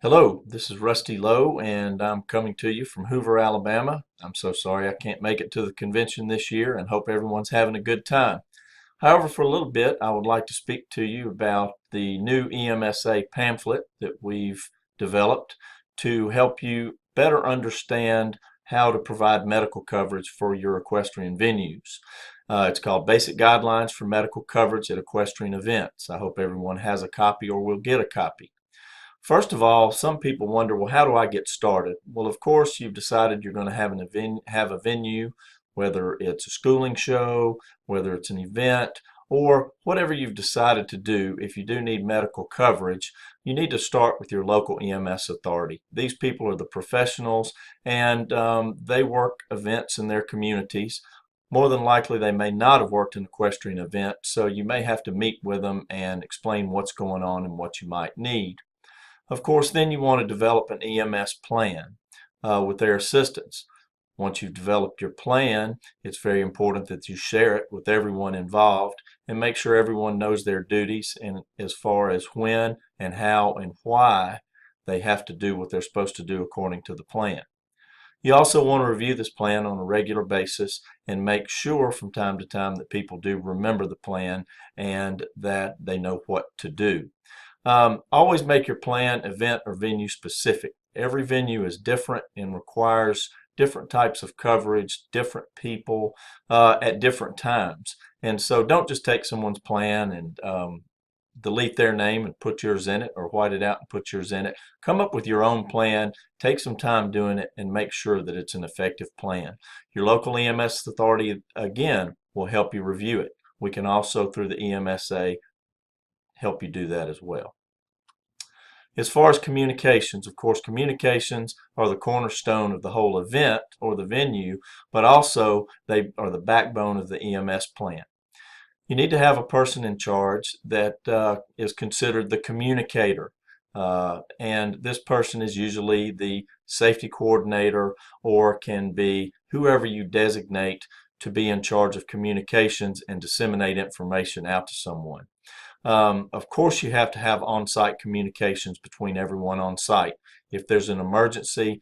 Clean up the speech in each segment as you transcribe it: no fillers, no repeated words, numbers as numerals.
Hello, this is Rusty Lowe, and I'm coming to you from Hoover, Alabama. I'm so sorry I can't make it to the convention this year and hope everyone's having a good time. However, for a little bit, I would like to speak to you about the new EMSA pamphlet that we've developed to help you better understand how to provide medical coverage for your equestrian venues. It's called Basic Guidelines for Medical Coverage at Equestrian Events. I hope everyone has a copy or will get a copy. First of all, some people wonder, well, how do I get started? Well, of course, you've decided you're going to have a venue, whether it's a schooling show, whether it's an event, or whatever you've decided to do. If you do need medical coverage, you need to start with your local EMS authority. These people are the professionals, and they work events in their communities. More than likely, they may not have worked an equestrian event, so you may have to meet with them and explain what's going on and what you might need. Of course, then you want to develop an EMS plan with their assistance. Once you've developed your plan, it's very important that you share it with everyone involved and make sure everyone knows their duties and as far as when and how and why they have to do what they're supposed to do according to the plan. You also want to review this plan on a regular basis and make sure from time to time that people do remember the plan and that they know what to do. Always make your plan event or venue specific. Every venue is different and requires different types of coverage, different people at different times. And so don't just take someone's plan and delete their name and put yours in it, or white it out and put yours in it. Come up with your own plan, take some time doing it, and make sure that it's an effective plan. Your local EMS authority, again, will help you review it. We can also, through the EMSA, help you do that as well. As far as communications, of course, communications are the cornerstone of the whole event or the venue, but also they are the backbone of the EMS plan. You need to have a person in charge that is considered the communicator. And this person is usually the safety coordinator or can be whoever you designate to be in charge of communications and disseminate information out to someone. Of course, you have to have on-site communications between everyone on site. If there's an emergency,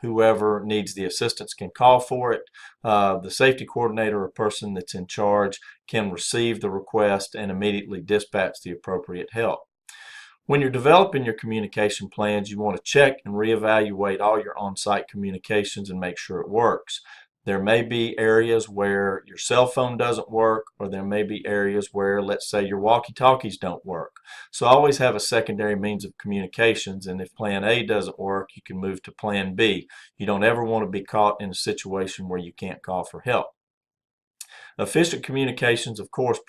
whoever needs the assistance can call for it. The safety coordinator or person that's in charge can receive the request and immediately dispatch the appropriate help. When you're developing your communication plans, you want to check and reevaluate all your on-site communications and make sure it works. There may be areas where your cell phone doesn't work, or there may be areas where, let's say, your walkie-talkies don't work. So always have a secondary means of communications, and if plan A doesn't work, you can move to plan B. You don't ever want to be caught in a situation where you can't call for help. Efficient communications, of course,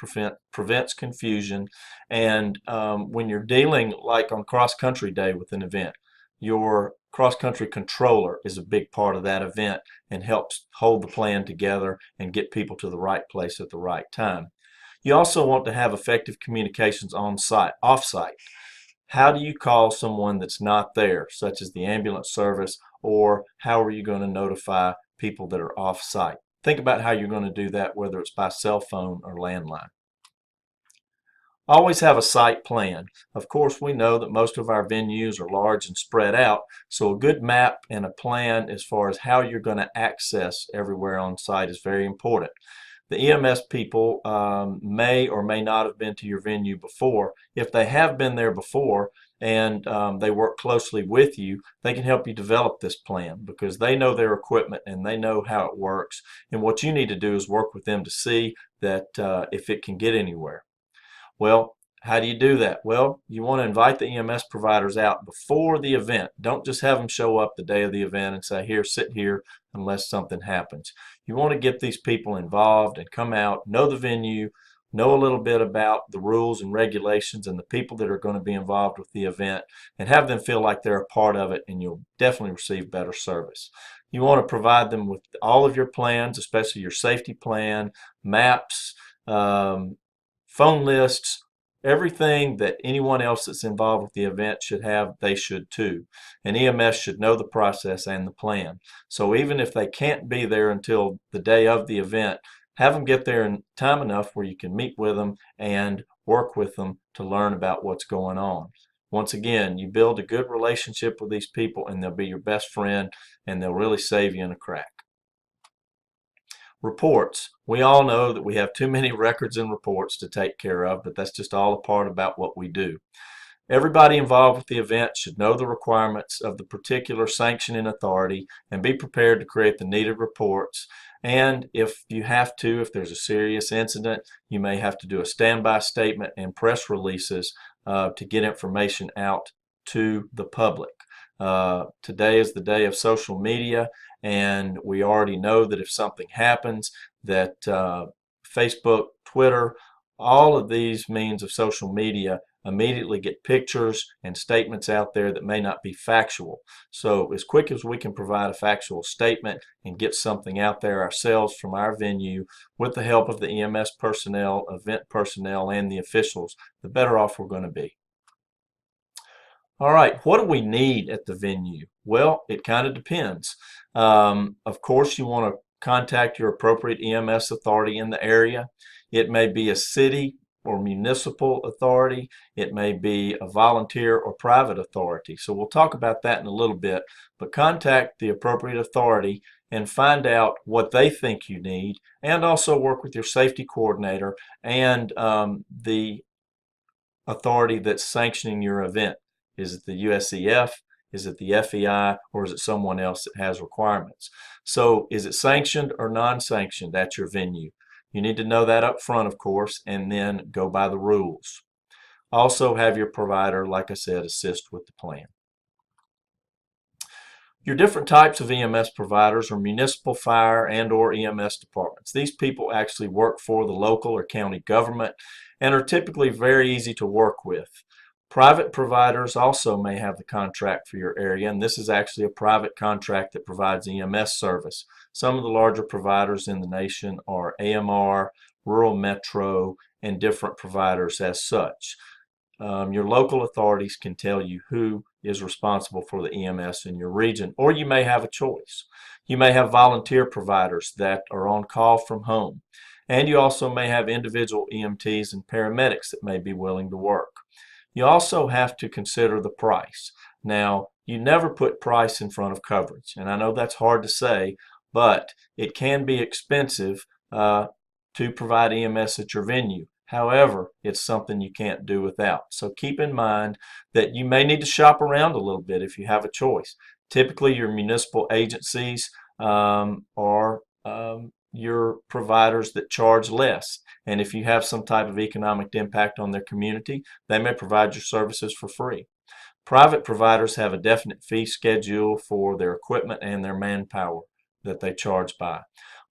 prevents confusion, and when you're dealing like on cross-country day with an event, your cross-country controller is a big part of that event and helps hold the plan together and get people to the right place at the right time. You also want to have effective communications on site, off-site. How do you call someone that's not there, such as the ambulance service, or how are you going to notify people that are off-site? Think about how you're going to do that, whether it's by cell phone or landline. Always have a site plan. Of course, we know that most of our venues are large and spread out, so a good map and a plan as far as how you're going to access everywhere on site is very important. The EMS people may or may not have been to your venue before. If they have been there before and they work closely with you, they can help you develop this plan because they know their equipment and they know how it works. And what you need to do is work with them to see that if it can get anywhere. Well, how do you do that? Well, you want to invite the EMS providers out before the event. Don't just have them show up the day of the event and say, here, sit here, unless something happens. You want to get these people involved and come out, know the venue, know a little bit about the rules and regulations and the people that are going to be involved with the event, and have them feel like they're a part of it, and you'll definitely receive better service. You want to provide them with all of your plans, especially your safety plan, maps, phone lists, everything that anyone else that's involved with the event should have, they should too. And EMS should know the process and the plan. So even if they can't be there until the day of the event, have them get there in time enough where you can meet with them and work with them to learn about what's going on. Once again, you build a good relationship with these people and they'll be your best friend and they'll really save you in a crack. Reports. We all know that we have too many records and reports to take care of, but that's just all a part about what we do. Everybody involved with the event should know the requirements of the particular sanctioning authority and be prepared to create the needed reports. And if you have to, if there's a serious incident, you may have to do a standby statement and press releases to get information out to the public. Today is the day of social media, and we already know that if something happens, that Facebook, Twitter, all of these means of social media immediately get pictures and statements out there that may not be factual. So as quick as we can provide a factual statement and get something out there ourselves from our venue with the help of the EMS personnel, event personnel, and the officials, the better off we're going to be. All right, what do we need at the venue? Well, it kind of depends. Of course, you want to contact your appropriate EMS authority in the area. It may be a city or municipal authority. It may be a volunteer or private authority. So we'll talk about that in a little bit, but contact the appropriate authority and find out what they think you need, and also work with your safety coordinator and the authority that's sanctioning your event. Is it the USEF? Is it the FEI? Or is it someone else that has requirements? So is it sanctioned or non-sanctioned at your venue? You need to know that up front, of course, and then go by the rules. Also have your provider, like I said, assist with the plan. Your different types of EMS providers are municipal, fire, and or EMS departments. These people actually work for the local or county government and are typically very easy to work with. Private providers also may have the contract for your area, and this is actually a private contract that provides EMS service. Some of the larger providers in the nation are AMR, Rural Metro, and different providers as such. Your local authorities can tell you who is responsible for the EMS in your region, or you may have a choice. You may have volunteer providers that are on call from home, and you also may have individual EMTs and paramedics that may be willing to work. You also have to consider the price. Now, you never put price in front of coverage, and I know that's hard to say, but it can be expensive to provide EMS at your venue. However, it's something you can't do without. So keep in mind that you may need to shop around a little bit if you have a choice. Typically, your municipal agencies are your providers that charge less. And if you have some type of economic impact on their community, they may provide your services for free. Private providers have a definite fee schedule for their equipment and their manpower that they charge by.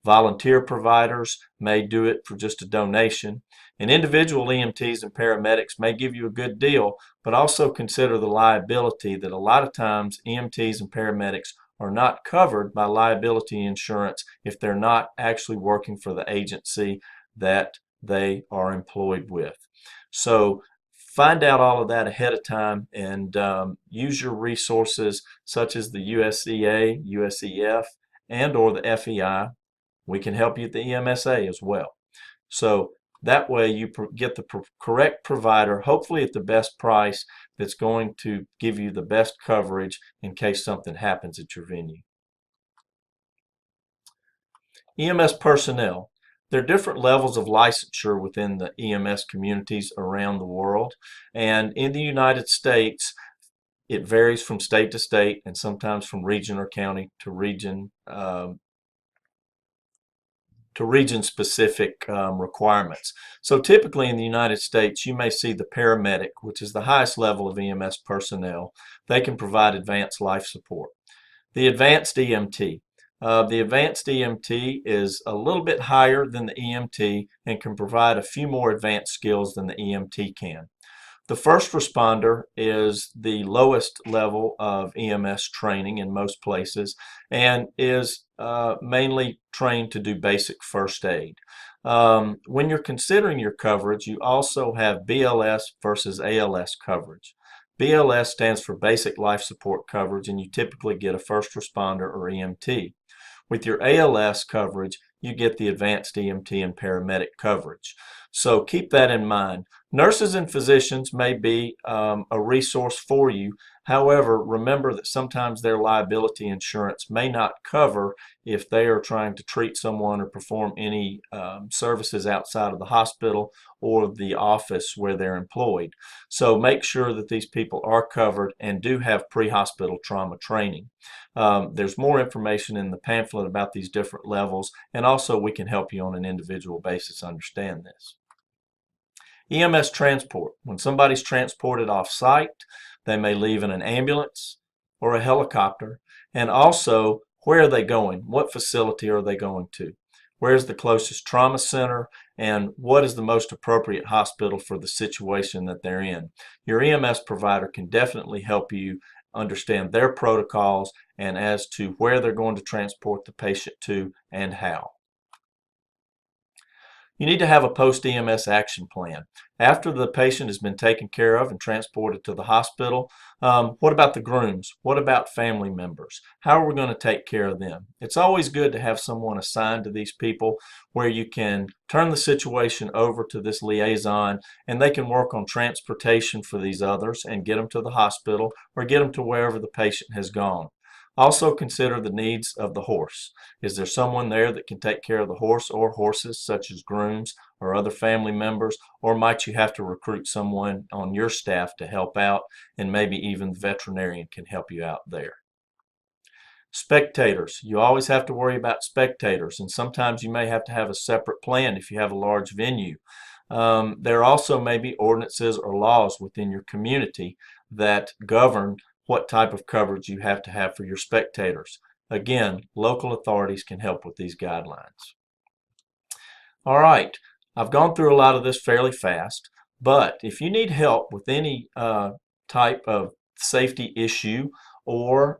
Volunteer providers may do it for just a donation. And individual EMTs and paramedics may give you a good deal, but also consider the liability that a lot of times EMTs and paramedics are not covered by liability insurance if they're not actually working for the agency that they are employed with. So find out all of that ahead of time and use your resources such as the USEA, USEF, and or the FEI. We can help you at the EMSA as well. So that way you get the correct provider, hopefully at the best price that's going to give you the best coverage in case something happens at your venue. EMS personnel. There are different levels of licensure within the EMS communities around the world. And in the United States, it varies from state to state and sometimes from region or county to region-specific requirements. So typically in the United States, you may see the paramedic, which is the highest level of EMS personnel. They can provide advanced life support. The advanced EMT. The advanced EMT is a little bit higher than the EMT and can provide a few more advanced skills than the EMT can. The first responder is the lowest level of EMS training in most places and is mainly trained to do basic first aid. When you're considering your coverage, you also have BLS versus ALS coverage. BLS stands for Basic Life Support Coverage, and you typically get a first responder or EMT. With your ALS coverage, you get the advanced EMT and paramedic coverage. So keep that in mind. Nurses and physicians may be a resource for you. However, remember that sometimes their liability insurance may not cover if they are trying to treat someone or perform any services outside of the hospital or the office where they're employed. So make sure that these people are covered and do have pre-hospital trauma training. There's more information in the pamphlet about these different levels, and also we can help you on an individual basis understand this. EMS transport. When somebody's transported off-site, they may leave in an ambulance or a helicopter. And also, where are they going? What facility are they going to? Where's the closest trauma center? And what is the most appropriate hospital for the situation that they're in? Your EMS provider can definitely help you understand their protocols and as to where they're going to transport the patient to and how. You need to have a post-EMS action plan. After the patient has been taken care of and transported to the hospital, what about the grooms? What about family members? How are we going to take care of them? It's always good to have someone assigned to these people where you can turn the situation over to this liaison and they can work on transportation for these others and get them to the hospital or get them to wherever the patient has gone. Also consider the needs of the horse. Is there someone there that can take care of the horse or horses, such as grooms or other family members, or might you have to recruit someone on your staff to help out, and maybe even the veterinarian can help you out there. Spectators. You always have to worry about spectators, and sometimes you may have to have a separate plan if you have a large venue. There also may be ordinances or laws within your community that govern what type of coverage you have to have for your spectators. Again, local authorities can help with these guidelines. All right, I've gone through a lot of this fairly fast, but if you need help with any type of safety issue or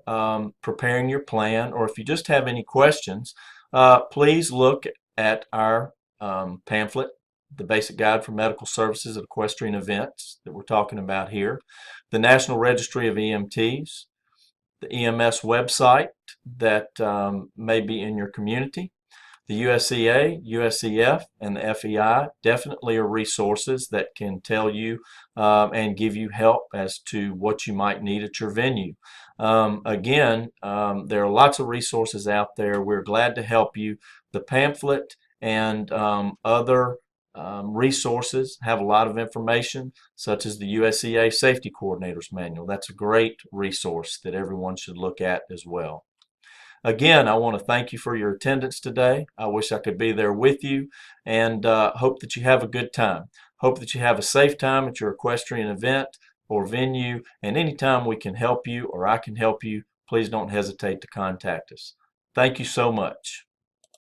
preparing your plan, or if you just have any questions, please look at our pamphlet, The Basic Guide for Medical Services at Equestrian Events, that we're talking about here, the National Registry of EMTs, the EMS website that may be in your community. The USEA, USEF, and the FEI definitely are resources that can tell you and give you help as to what you might need at your venue. Again, there are lots of resources out there. We're glad to help you. The pamphlet and other resources have a lot of information, such as the USEA Safety Coordinator's Manual. That's a great resource that everyone should look at as well. Again, I want to thank you for your attendance today. I wish I could be there with you, and hope that you have a good time. Hope that you have a safe time at your equestrian event or venue, and anytime we can help you or I can help you, please don't hesitate to contact us. Thank you so much.